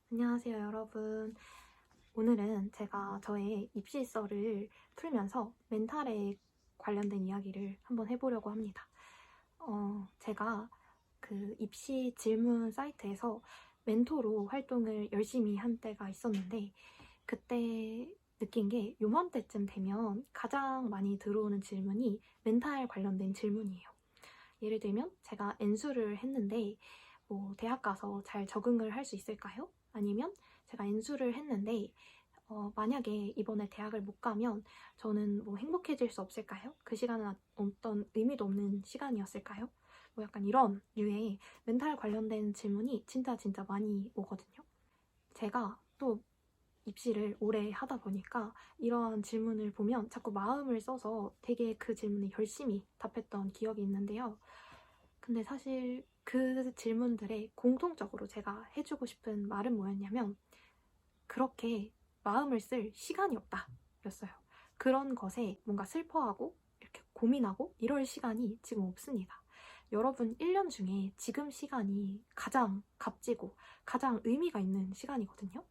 안녕하세요, 여러분. 오늘은 제가 저의 입시썰을 풀면서 멘탈에 관련된 이야기를 한번 해보려고 합니다. 제가 그 입시 질문 사이트에서 멘토로 활동을 열심히 한 때가 있었는데, 그때 느낀 게 요맘때쯤 되면 가장 많이 들어오는 질문이 멘탈 관련된 질문이에요. 예를 들면 제가 N수를 했는데 대학 가서 잘 적응을 할 수 있을까요? 아니면 제가 N수를 했는데 만약에 이번에 대학을 못 가면 저는 행복해질 수 없을까요? 그 시간은 어떤 의미도 없는 시간이었을까요? 약간 이런 류의 멘탈 관련된 질문이 진짜 많이 오거든요. 제가 또 입시를 오래 하다 보니까 이러한 질문을 보면 자꾸 마음을 써서 되게 그 질문에 열심히 답했던 기억이 있는데요. 근데 사실 그 질문들에 공통적으로 제가 해주고 싶은 말은 뭐였냐면, 그렇게 마음을 쓸 시간이 없다 였어요. 그런 것에 뭔가 슬퍼하고 이렇게 고민하고 이럴 시간이 지금 없습니다. 여러분 1년 중에 지금 시간이 가장 값지고 가장 의미가 있는 시간이거든요.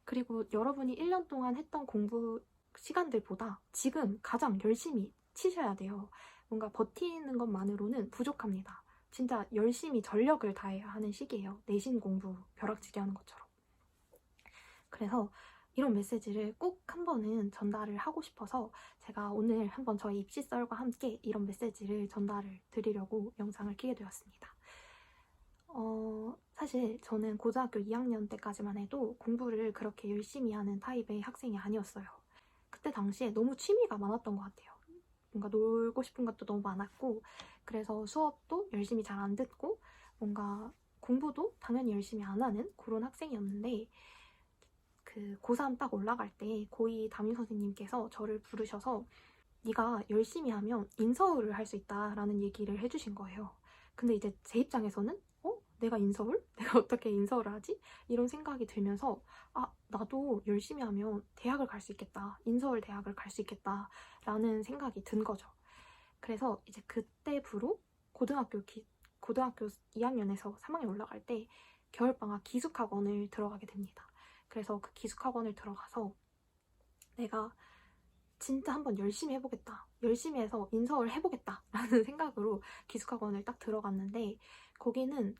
그리고 여러분이 1년 동안 했던 공부 시간들보다 지금 가장 열심히 치셔야 돼요. 뭔가 버티는 것만으로는 부족합니다. 진짜 열심히 전력을 다해야 하는 시기예요. 내신 공부 벼락치기 하는 것처럼. 그래서 이런 메시지를 꼭 한 번은 전달을 하고 싶어서 제가 오늘 한번 저희 입시썰과 함께 이런 메시지를 전달을 드리려고 영상을 켜게 되었습니다. 사실 저는 고등학교 2학년 때까지만 해도 공부를 그렇게 열심히 하는 타입의 학생이 아니었어요. 그때 당시에 너무 취미가 많았던 것 같아요. 뭔가 놀고 싶은 것도 너무 많았고, 그래서 수업도 열심히 잘 안 듣고 뭔가 공부도 당연히 열심히 안 하는 그런 학생이었는데, 그 고3 딱 올라갈 때 고2 담임 선생님께서 저를 부르셔서 네가 열심히 하면 인서울을 할 수 있다라는 얘기를 해주신 거예요. 근데 이제 제 입장에서는 내가 인서울? 내가 어떻게 인서울을 하지? 이런 생각이 들면서 나도 열심히 하면 대학을 갈 수 있겠다. 인서울 대학을 갈 수 있겠다. 라는 생각이 든 거죠. 그래서 이제 그때부로 고등학교 2학년에서 3학년 올라갈 때 겨울방학 기숙학원을 들어가게 됩니다. 그래서 그 기숙학원을 들어가서 내가 진짜 한번 열심히 해보겠다. 열심히 해서 인서울 해보겠다. 라는 생각으로 기숙학원을 딱 들어갔는데, 거기는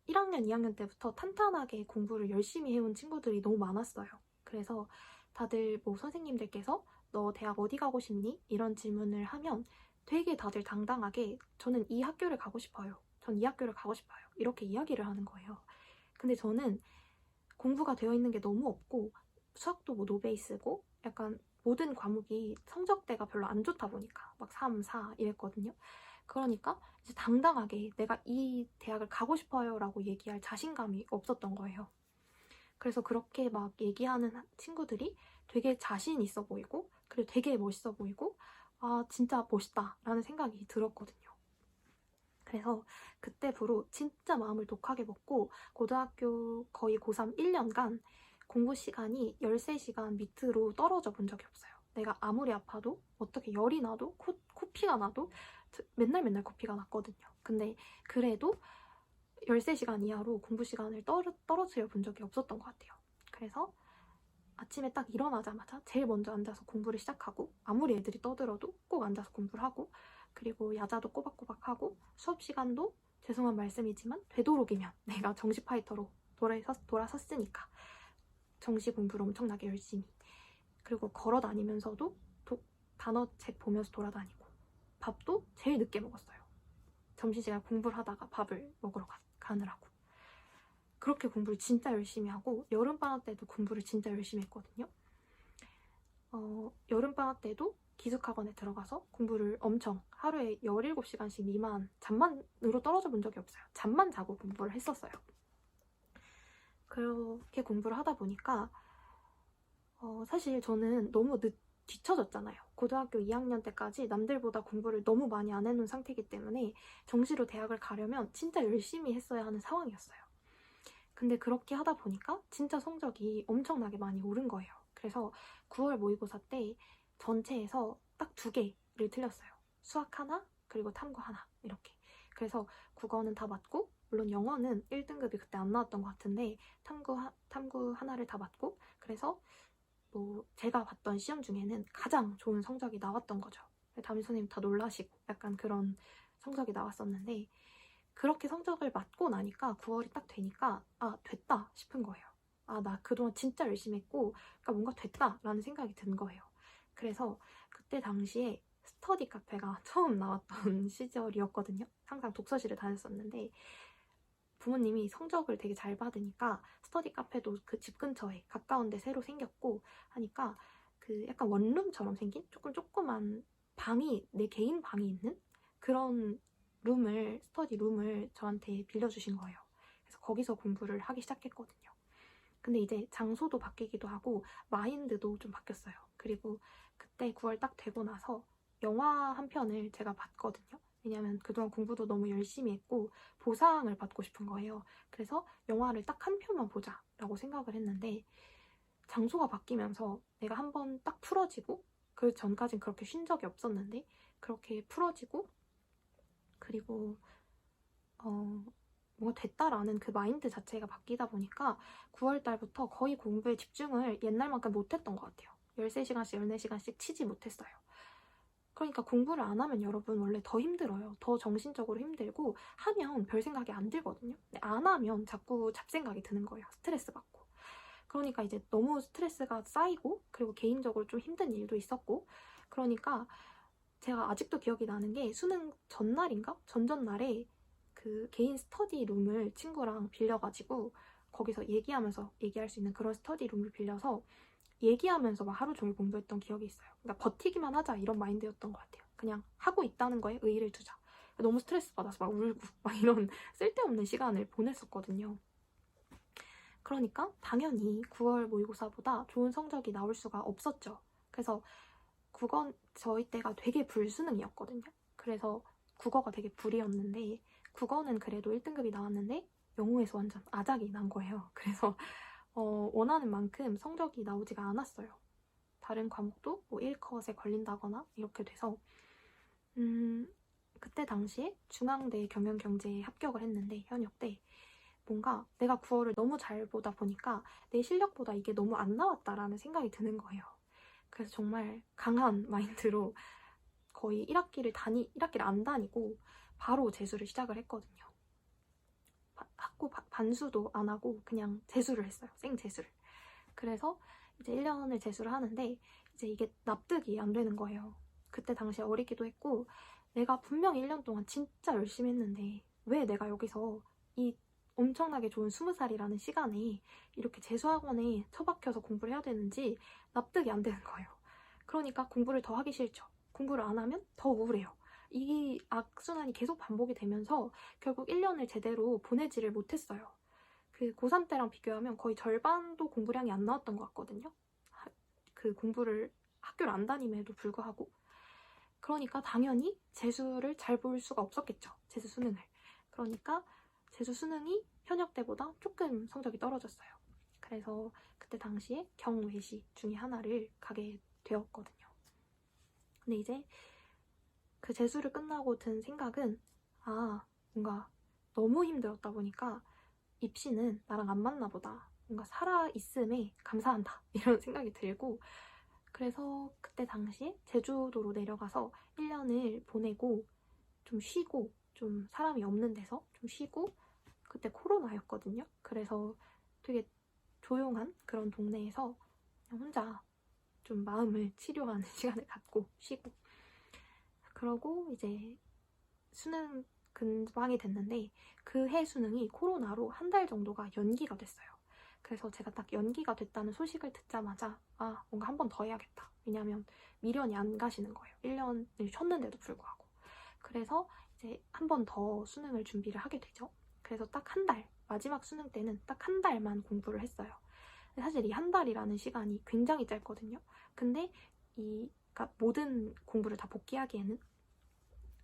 1학년, 2학년 때부터 탄탄하게 공부를 열심히 해온 친구들이 너무 많았어요. 그래서 다들 선생님들께서 너 대학 어디 가고 싶니? 이런 질문을 하면 되게 다들 당당하게 저는 이 학교를 가고 싶어요. 전 이 학교를 가고 싶어요. 이렇게 이야기를 하는 거예요. 근데 저는 공부가 되어 있는 게 너무 없고 수학도 노베이스고 약간 모든 과목이 성적대가 별로 안 좋다 보니까 막 3, 4 이랬거든요. 그러니까 이제 당당하게 내가 이 대학을 가고 싶어요 라고 얘기할 자신감이 없었던 거예요. 그래서 그렇게 막 얘기하는 친구들이 되게 자신 있어 보이고 그리고 되게 멋있어 보이고 진짜 멋있다 라는 생각이 들었거든요. 그래서 그때부로 진짜 마음을 독하게 먹고 고등학교 거의 고3 1년간 공부 시간이 13시간 밑으로 떨어져 본 적이 없어요. 내가 아무리 아파도 어떻게 열이 나도 코피가 나도 맨날 코피가 났거든요. 근데 그래도 13시간 이하로 공부 시간을 떨어뜨려 본 적이 없었던 것 같아요. 그래서 아침에 딱 일어나자마자 제일 먼저 앉아서 공부를 시작하고 아무리 애들이 떠들어도 꼭 앉아서 공부를 하고 그리고 야자도 꼬박꼬박 하고 수업 시간도 죄송한 말씀이지만 되도록이면 내가 정시 파이터로 돌아섰으니까 정시 공부를 엄청나게 열심히 그리고 걸어 다니면서도 단어책 보면서 돌아다니고 밥도 제일 늦게 먹었어요. 점심시간 공부를 하다가 밥을 먹으러 가느라고 그렇게 공부를 진짜 열심히 하고 여름방학 때도 공부를 진짜 열심히 했거든요. 여름방학 때도 기숙학원에 들어가서 공부를 엄청 하루에 17시간씩 미만 잠만으로 떨어져 본 적이 없어요. 잠만 자고 공부를 했었어요. 그렇게 공부를 하다 보니까 사실 저는 너무 뒤쳐졌잖아요. 고등학교 2학년 때까지 남들보다 공부를 너무 많이 안 해놓은 상태이기 때문에 정시로 대학을 가려면 진짜 열심히 했어야 하는 상황이었어요. 근데 그렇게 하다 보니까 진짜 성적이 엄청나게 많이 오른 거예요. 그래서 9월 모의고사 때 전체에서 딱 2개를 틀렸어요. 수학 하나, 그리고 탐구 하나 이렇게. 그래서 국어는 다 맞고 물론 영어는 1등급이 그때 안 나왔던 것 같은데 탐구 하나를 다 맞고, 그래서 뭐 제가 봤던 시험 중에는 가장 좋은 성적이 나왔던 거죠. 담임 선생님 다 놀라시고 약간 그런 성적이 나왔었는데, 그렇게 성적을 맞고 나니까 9월이 딱 되니까 아, 됐다 싶은 거예요. 아, 나 그동안 진짜 열심히 했고 그러니까 뭔가 됐다라는 생각이 든 거예요. 그래서 그때 당시에 스터디 카페가 처음 나왔던 시절이었거든요. 항상 독서실을 다녔었는데 부모님이 성적을 되게 잘 받으니까 스터디 카페도 그 집 근처에 가까운 데 새로 생겼고 하니까 그 약간 원룸처럼 생긴 조그만 방이, 내 개인 방이 있는 그런 스터디 룸을 저한테 빌려주신 거예요. 그래서 거기서 공부를 하기 시작했거든요. 근데 이제 장소도 바뀌기도 하고 마인드도 좀 바뀌었어요. 그리고 그때 9월 딱 되고 나서 영화 한 편을 제가 봤거든요. 왜냐면 그동안 공부도 너무 열심히 했고 보상을 받고 싶은 거예요. 그래서 영화를 딱 한 편만 보자라고 생각을 했는데, 장소가 바뀌면서 내가 한번 딱 풀어지고, 그 전까진 그렇게 쉰 적이 없었는데 그렇게 풀어지고, 그리고 뭔가 됐다라는 그 마인드 자체가 바뀌다 보니까 9월 달부터 거의 공부에 집중을 옛날만큼 못했던 것 같아요. 13시간씩 14시간씩 치지 못했어요. 그러니까 공부를 안 하면 여러분 원래 더 힘들어요. 더 정신적으로 힘들고, 하면 별 생각이 안 들거든요. 근데 안 하면 자꾸 잡생각이 드는 거예요. 스트레스 받고. 그러니까 이제 너무 스트레스가 쌓이고, 그리고 개인적으로 좀 힘든 일도 있었고, 그러니까 제가 아직도 기억이 나는 게 수능 전날인가? 전전날에 그 개인 스터디 룸을 친구랑 빌려가지고 거기서 얘기할 수 있는 그런 스터디 룸을 빌려서 얘기하면서 막 하루 종일 공부했던 기억이 있어요. 그러니까 버티기만 하자 이런 마인드였던 것 같아요. 그냥 하고 있다는 거에 의의를 두자. 너무 스트레스 받아서 막 울고 막 이런 쓸데없는 시간을 보냈었거든요. 그러니까 당연히 9월 모의고사보다 좋은 성적이 나올 수가 없었죠. 그래서 저희 때가 되게 불수능이었거든요. 그래서 국어가 되게 불이었는데, 국어는 그래도 1등급이 나왔는데 영어에서 완전 아작이 난 거예요. 그래서 원하는 만큼 성적이 나오지가 않았어요. 다른 과목도 뭐 1컷에 걸린다거나 이렇게 돼서 그때 당시에 중앙대 경영경제에 합격을 했는데, 현역 때 뭔가 내가 9월을 너무 잘 보다 보니까 내 실력보다 이게 너무 안 나왔다라는 생각이 드는 거예요. 그래서 정말 강한 마인드로 거의 1학기를 안 다니고 바로 재수를 시작을 했거든요. 학고 반수도 안 하고 그냥 재수를 했어요. 생재수를. 그래서 이제 1년을 재수를 하는데 이제 이게 납득이 안 되는 거예요. 그때 당시에 어리기도 했고 내가 분명히 1년 동안 진짜 열심히 했는데 왜 내가 여기서 이 엄청나게 좋은 20살이라는 시간에 이렇게 재수학원에 처박혀서 공부를 해야 되는지 납득이 안 되는 거예요. 그러니까 공부를 더 하기 싫죠. 공부를 안 하면 더 우울해요. 이 악순환이 계속 반복이 되면서 결국 1년을 제대로 보내지를 못했어요. 그 고3 때랑 비교하면 거의 절반도 공부량이 안 나왔던 것 같거든요. 그 공부를 학교를 안 다님에도 불구하고. 그러니까 당연히 재수를 잘 볼 수가 없었겠죠. 재수 수능을. 그러니까 재수 수능이 현역 때보다 조금 성적이 떨어졌어요. 그래서 그때 당시에 경외시 중에 하나를 가게 되었거든요. 근데 이제 그 재수를 끝나고 든 생각은 뭔가 너무 힘들었다 보니까 입시는 나랑 안 맞나 보다. 뭔가 살아있음에 감사한다. 이런 생각이 들고, 그래서 그때 당시에 제주도로 내려가서 1년을 보내고 좀 쉬고, 좀 사람이 없는 데서 좀 쉬고, 그때 코로나였거든요. 그래서 되게 조용한 그런 동네에서 그냥 혼자 좀 마음을 치료하는 시간을 갖고 쉬고, 그러고 이제 수능 근방이 됐는데 그 해 수능이 코로나로 한 달 정도가 연기가 됐어요. 그래서 제가 딱 연기가 됐다는 소식을 듣자마자 뭔가 한 번 더 해야겠다. 왜냐면 미련이 안 가시는 거예요. 1년을 쉬었는데도 불구하고. 그래서 이제 한 번 더 수능을 준비를 하게 되죠. 그래서 딱 한 달, 마지막 수능 때는 딱 한 달만 공부를 했어요. 사실 이 한 달이라는 시간이 굉장히 짧거든요. 근데 그러니까 모든 공부를 다 복귀하기에는.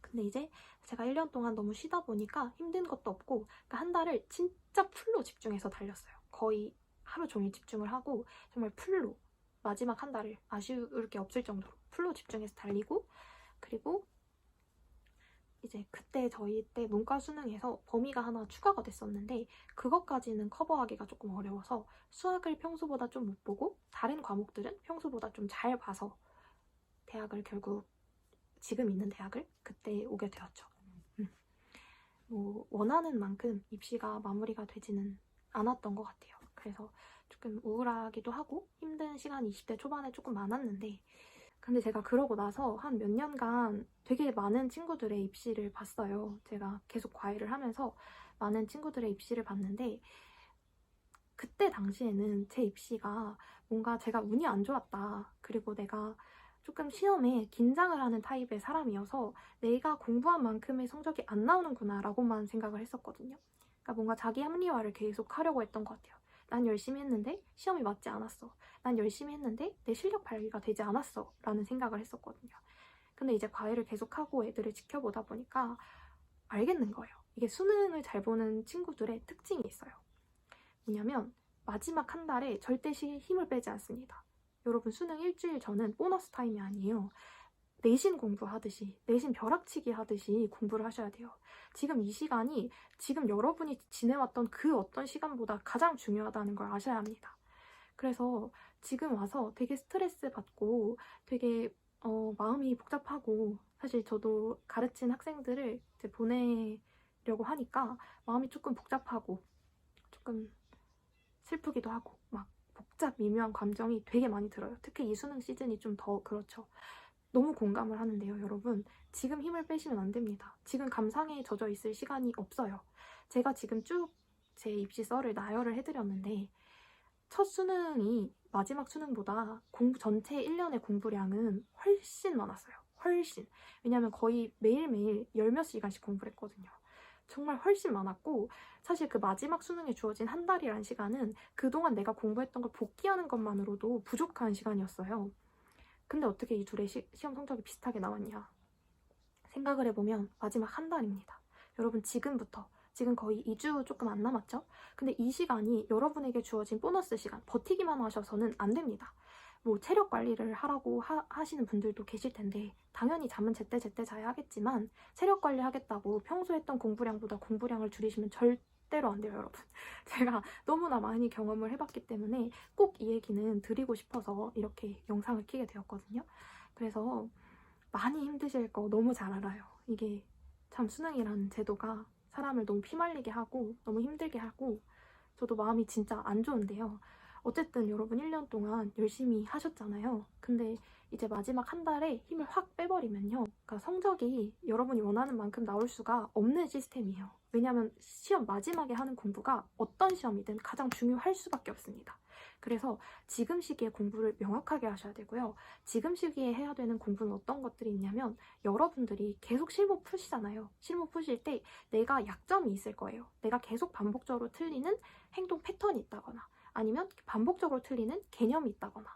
근데 이제 제가 1년 동안 너무 쉬다 보니까 힘든 것도 없고, 그러니까 한 달을 진짜 풀로 집중해서 달렸어요. 거의 하루 종일 집중을 하고 정말 풀로 마지막 한 달을 아쉬울 게 없을 정도로 풀로 집중해서 달리고, 그리고 이제 그때 저희 때 문과 수능에서 범위가 하나 추가가 됐었는데 그것까지는 커버하기가 조금 어려워서 수학을 평소보다 좀 못 보고 다른 과목들은 평소보다 좀 잘 봐서 대학을 결국 지금 있는 대학을 그때 오게 되었죠. 뭐 원하는 만큼 입시가 마무리가 되지는 않았던 것 같아요. 그래서 조금 우울하기도 하고 힘든 시간이 20대 초반에 조금 많았는데 근데 제가 그러고 나서 한 몇 년간 되게 많은 친구들의 입시를 봤어요. 제가 계속 과외를 하면서 많은 친구들의 입시를 봤는데 그때 당시에는 제 입시가 뭔가 제가 운이 안 좋았다. 그리고 내가 조금 시험에 긴장을 하는 타입의 사람이어서 내가 공부한 만큼의 성적이 안 나오는구나 라고만 생각을 했었거든요. 그러니까 뭔가 자기 합리화를 계속 하려고 했던 것 같아요. 난 열심히 했는데 시험이 맞지 않았어. 난 열심히 했는데 내 실력 발휘가 되지 않았어. 라는 생각을 했었거든요. 근데 이제 과외를 계속하고 애들을 지켜보다 보니까 알겠는 거예요. 이게 수능을 잘 보는 친구들의 특징이 있어요. 뭐냐면 마지막 한 달에 절대 힘을 빼지 않습니다. 여러분 수능 일주일 전은 보너스 타임이 아니에요. 내신 공부하듯이 내신 벼락치기 하듯이 공부를 하셔야 돼요. 지금 이 시간이 지금 여러분이 지내왔던 그 어떤 시간보다 가장 중요하다는 걸 아셔야 합니다. 그래서 지금 와서 되게 스트레스 받고 되게 마음이 복잡하고 사실 저도 가르친 학생들을 이제 보내려고 하니까 마음이 조금 복잡하고 조금 슬프기도 하고 막 복잡 미묘한 감정이 되게 많이 들어요. 특히 이 수능 시즌이 좀 더 그렇죠. 너무 공감을 하는데요, 여러분. 지금 힘을 빼시면 안 됩니다. 지금 감상에 젖어 있을 시간이 없어요. 제가 지금 쭉 제 입시 썰을 나열을 해드렸는데 첫 수능이 마지막 수능보다 전체 1년의 공부량은 훨씬 많았어요. 훨씬. 왜냐면 거의 매일매일 열 몇 시간씩 공부를 했거든요. 정말 훨씬 많았고 사실 그 마지막 수능에 주어진 한 달이란 시간은 그동안 내가 공부했던 걸 복기하는 것만으로도 부족한 시간이었어요. 근데 어떻게 이 둘의 시험 성적이 비슷하게 나왔냐? 생각을 해보면 마지막 한 달입니다. 여러분 지금 거의 2주 조금 안 남았죠? 근데 이 시간이 여러분에게 주어진 보너스 시간, 버티기만 하셔서는 안 됩니다. 뭐 체력 관리를 하라고 하시는 분들도 계실 텐데 당연히 잠은 제때 자야 하겠지만 체력 관리 하겠다고 평소 했던 공부량보다 공부량을 줄이시면 절대로 안 돼요, 여러분. 제가 너무나 많이 경험을 해봤기 때문에 꼭 이 얘기는 드리고 싶어서 이렇게 영상을 켜게 되었거든요. 그래서 많이 힘드실 거 너무 잘 알아요. 이게 참 수능이라는 제도가 사람을 너무 피말리게 하고 너무 힘들게 하고 저도 마음이 진짜 안 좋은데요. 어쨌든 여러분 1년 동안 열심히 하셨잖아요. 근데 이제 마지막 한 달에 힘을 확 빼버리면요. 그러니까 성적이 여러분이 원하는 만큼 나올 수가 없는 시스템이에요. 왜냐하면 시험 마지막에 하는 공부가 어떤 시험이든 가장 중요할 수밖에 없습니다. 그래서 지금 시기에 공부를 명확하게 하셔야 되고요. 지금 시기에 해야 되는 공부는 어떤 것들이 있냐면 여러분들이 계속 실무 푸시잖아요. 실무 푸실 때 내가 약점이 있을 거예요. 내가 계속 반복적으로 틀리는 행동 패턴이 있다거나 아니면 반복적으로 틀리는 개념이 있다거나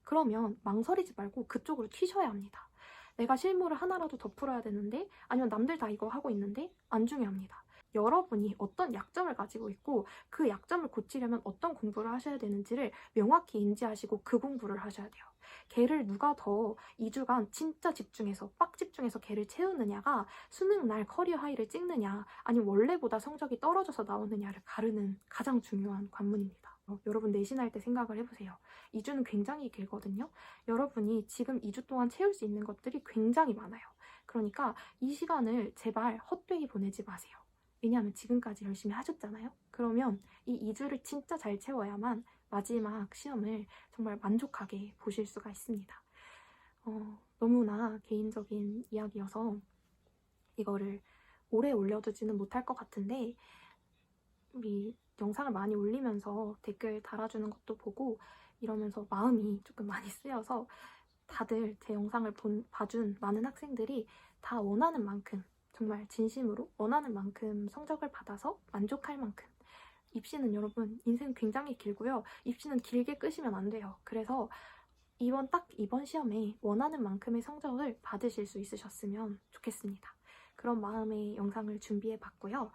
그러면 망설이지 말고 그쪽으로 튀셔야 합니다. 내가 실무를 하나라도 더 풀어야 되는데 아니면 남들 다 이거 하고 있는데 안 중요합니다. 여러분이 어떤 약점을 가지고 있고 그 약점을 고치려면 어떤 공부를 하셔야 되는지를 명확히 인지하시고 그 공부를 하셔야 돼요. 걔를 누가 더 2주간 진짜 집중해서 빡 집중해서 걔를 채우느냐가 수능 날 커리어 하이를 찍느냐 아니면 원래보다 성적이 떨어져서 나오느냐를 가르는 가장 중요한 관문입니다. 여러분 내신할 때 생각을 해보세요. 2주는 굉장히 길거든요. 여러분이 지금 2주 동안 채울 수 있는 것들이 굉장히 많아요. 그러니까 이 시간을 제발 헛되이 보내지 마세요. 왜냐하면 지금까지 열심히 하셨잖아요. 그러면 이 2주를 진짜 잘 채워야만 마지막 시험을 정말 만족하게 보실 수가 있습니다. 너무나 개인적인 이야기여서 이거를 오래 올려두지는 못할 것 같은데 우리 영상을 많이 올리면서 댓글 달아주는 것도 보고 이러면서 마음이 조금 많이 쓰여서 다들 제 영상을 봐준 많은 학생들이 다 원하는 만큼 정말 진심으로 원하는 만큼 성적을 받아서 만족할 만큼 입시는 여러분 인생 굉장히 길고요. 입시는 길게 끄시면 안 돼요. 그래서 이번 시험에 원하는 만큼의 성적을 받으실 수 있으셨으면 좋겠습니다. 그런 마음의 영상을 준비해 봤고요.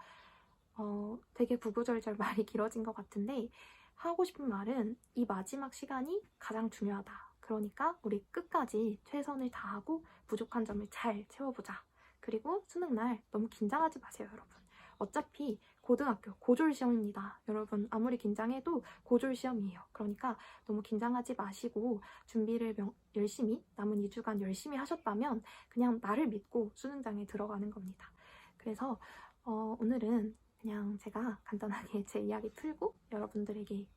되게 구구절절 말이 길어진 것 같은데 하고 싶은 말은 이 마지막 시간이 가장 중요하다. 그러니까 우리 끝까지 최선을 다하고 부족한 점을 잘 채워보자. 그리고 수능날 너무 긴장하지 마세요, 여러분. 어차피 고등학교 고졸 시험입니다. 여러분 아무리 긴장해도 고졸 시험이에요. 그러니까 너무 긴장하지 마시고 준비를 열심히 남은 2주간 열심히 하셨다면 그냥 나를 믿고 수능장에 들어가는 겁니다. 그래서 오늘은 그냥 제가 간단하게 제 이야기 풀고 여러분들에게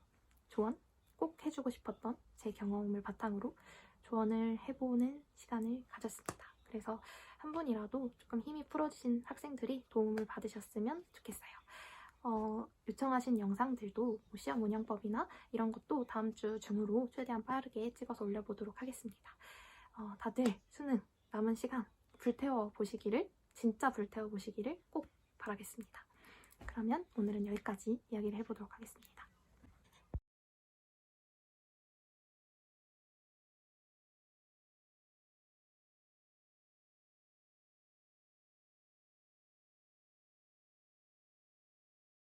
조언 꼭 해주고 싶었던 제 경험을 바탕으로 조언을 해보는 시간을 가졌습니다. 그래서 한 분이라도 조금 힘이 풀어지신 학생들이 도움을 받으셨으면 좋겠어요. 요청하신 영상들도 뭐 시험 운영법이나 이런 것도 다음 주 중으로 최대한 빠르게 찍어서 올려보도록 하겠습니다. 다들 수능 남은 시간 불태워 보시기를, 진짜 불태워 보시기를 꼭 바라겠습니다. 그러면 오늘은 여기까지 이야기를 해보도록 하겠습니다.